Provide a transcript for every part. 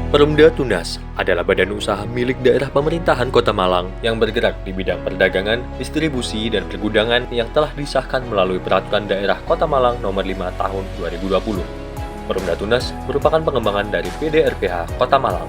Perumda Tunas adalah badan usaha milik daerah pemerintahan Kota Malang yang bergerak di bidang perdagangan, distribusi, dan pergudangan yang telah disahkan melalui Peraturan Daerah Kota Malang Nomor 5 Tahun 2020. Perumda Tunas merupakan pengembangan dari PDRPH Kota Malang.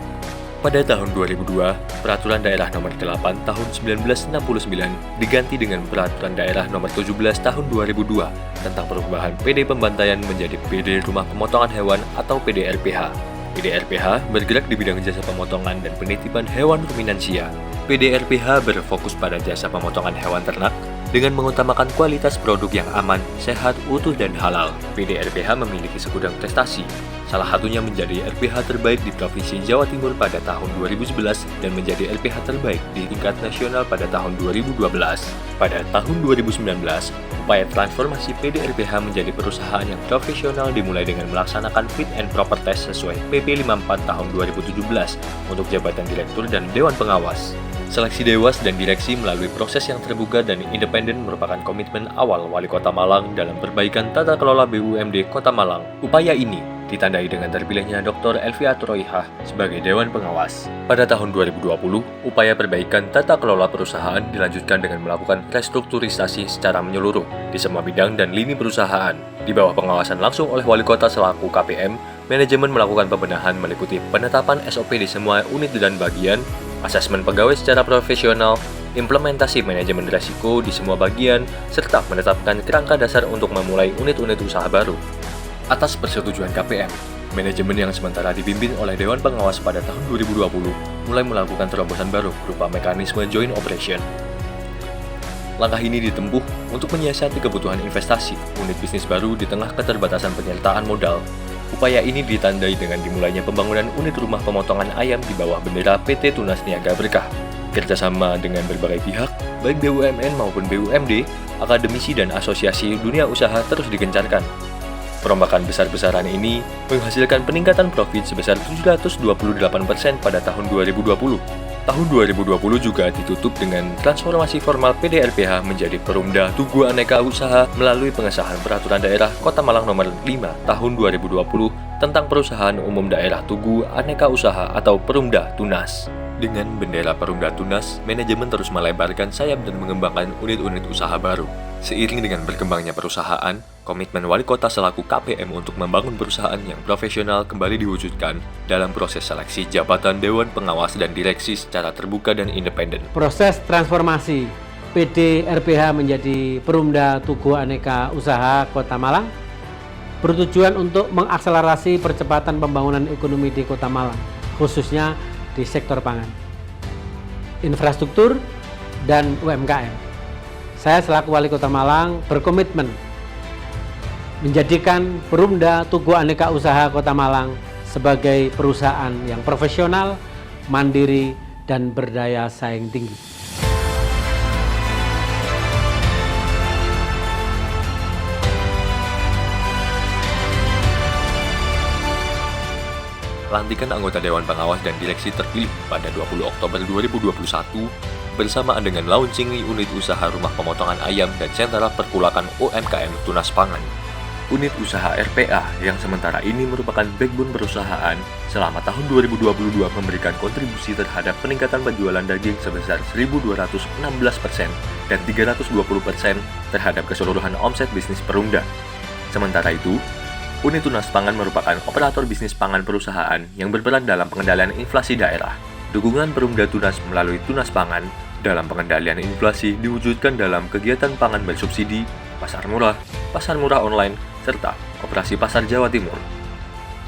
Pada tahun 2002, Peraturan Daerah Nomor 8 Tahun 1969 diganti dengan Peraturan Daerah Nomor 17 Tahun 2002 tentang perubahan PD Pembantaian menjadi PD Rumah Pemotongan Hewan atau PDRPH. PDRPH bergerak di bidang jasa pemotongan dan penitipan hewan ruminansia. PDRPH berfokus pada jasa pemotongan hewan ternak dengan mengutamakan kualitas produk yang aman, sehat, utuh, dan halal. PDRPH memiliki segudang prestasi, salah satunya menjadi RPH terbaik di Provinsi Jawa Timur pada tahun 2011 dan menjadi RPH terbaik di tingkat nasional pada tahun 2012. Pada tahun 2019, upaya transformasi PDRPH menjadi perusahaan yang profesional dimulai dengan melaksanakan fit and proper test sesuai PP 54 tahun 2017 untuk jabatan direktur dan dewan pengawas. Seleksi dewas dan direksi melalui proses yang terbuka dan independen merupakan komitmen awal Wali Kota Malang dalam perbaikan tata kelola BUMD Kota Malang. Upaya ini ditandai dengan terpilihnya Dr. Elviat Roihah sebagai Dewan Pengawas. Pada tahun 2020, upaya perbaikan tata kelola perusahaan dilanjutkan dengan melakukan restrukturisasi secara menyeluruh di semua bidang dan lini perusahaan. Di bawah pengawasan langsung oleh Wali Kota selaku KPM, manajemen melakukan pembenahan meliputi penetapan SOP di semua unit dan bagian, asesmen pegawai secara profesional, implementasi manajemen risiko di semua bagian, serta menetapkan kerangka dasar untuk memulai unit-unit usaha baru. Atas persetujuan KPM, manajemen yang sementara dipimpin oleh Dewan Pengawas pada tahun 2020 mulai melakukan terobosan baru berupa mekanisme joint operation. Langkah ini ditempuh untuk menyiasati kebutuhan investasi unit bisnis baru di tengah keterbatasan penyertaan modal. Upaya ini ditandai dengan dimulainya pembangunan unit rumah pemotongan ayam di bawah bendera PT Tunas Niaga Berkah. Kerjasama dengan berbagai pihak, baik BUMN maupun BUMD, akademisi dan asosiasi dunia usaha terus digencarkan. Perombakan besar-besaran ini menghasilkan peningkatan profit sebesar 728% pada tahun 2020. Tahun 2020 juga ditutup dengan transformasi formal PDRPH menjadi Perumda Tugu Aneka Usaha melalui pengesahan Peraturan Daerah Kota Malang Nomor 5 Tahun 2020 tentang Perusahaan Umum Daerah Tugu Aneka Usaha atau Perumda Tunas. Dengan bendera Perumda Tunas, manajemen terus melebarkan sayap dan mengembangkan unit-unit usaha baru. Seiring dengan berkembangnya perusahaan, komitmen Wali Kota selaku KPM untuk membangun perusahaan yang profesional kembali diwujudkan dalam proses seleksi jabatan Dewan Pengawas dan Direksi secara terbuka dan independen. Proses transformasi PDRPH menjadi Perumda Tugu Aneka Usaha Kota Malang bertujuan untuk mengakselerasi percepatan pembangunan ekonomi di Kota Malang, khususnya di sektor pangan, infrastruktur, dan UMKM. Saya selaku Wali Kota Malang berkomitmen menjadikan Perumda Tugu Aneka Usaha Kota Malang sebagai perusahaan yang profesional, mandiri, dan berdaya saing tinggi. Pelantikan anggota Dewan Pengawas dan Direksi terpilih pada 20 Oktober 2021 bersamaan dengan launching unit usaha rumah pemotongan ayam dan sentra perkulakan UMKM Tunas Pangan. Unit usaha RPA yang sementara ini merupakan backbone perusahaan selama tahun 2022 memberikan kontribusi terhadap peningkatan penjualan daging sebesar 1.216% dan 320% terhadap keseluruhan omset bisnis Perumda. Sementara itu, Unit Tunas Pangan merupakan operator bisnis pangan perusahaan yang berperan dalam pengendalian inflasi daerah. Dukungan Perumda Tunas melalui Tunas Pangan dalam pengendalian inflasi diwujudkan dalam kegiatan pangan bersubsidi, pasar murah online, serta operasi pasar Jawa Timur.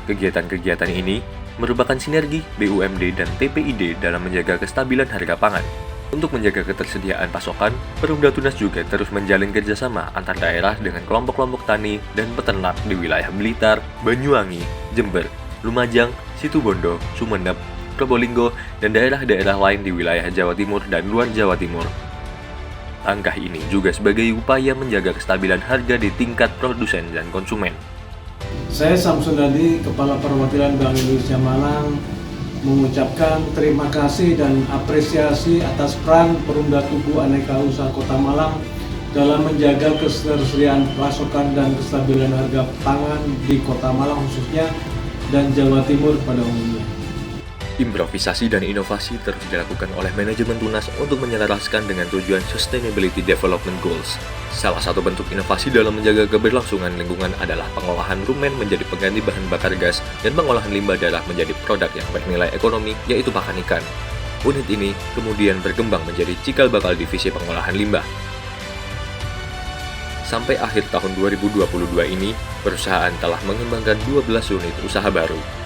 Kegiatan-kegiatan ini merupakan sinergi BUMD dan TPID dalam menjaga kestabilan harga pangan. Untuk menjaga ketersediaan pasokan, Perumda Tunas juga terus menjalin kerjasama antar daerah dengan kelompok-kelompok tani dan peternak di wilayah Blitar, Banyuwangi, Jember, Lumajang, Situbondo, Sumeneb, Probolinggo, dan daerah-daerah lain di wilayah Jawa Timur dan luar Jawa Timur. Langkah ini juga sebagai upaya menjaga kestabilan harga di tingkat produsen dan konsumen. Saya Samsun Dandi, Kepala Perwakilan Bank Indonesia Malang, mengucapkan terima kasih dan apresiasi atas peran Perumda Tugu Aneka Usaha Kota Malang dalam menjaga ketersediaan pasokan dan kestabilan harga pangan di Kota Malang khususnya dan Jawa Timur pada umumnya. Improvisasi dan inovasi terus dilakukan oleh manajemen Tunas untuk menyelaraskan dengan tujuan Sustainability Development Goals. Salah satu bentuk inovasi dalam menjaga keberlangsungan lingkungan adalah pengolahan rumen menjadi pengganti bahan bakar gas dan pengolahan limbah darah menjadi produk yang bernilai ekonomi, yaitu pakan ikan. Unit ini kemudian berkembang menjadi cikal bakal divisi pengolahan limbah. Sampai akhir tahun 2022 ini, perusahaan telah mengembangkan 12 unit usaha baru.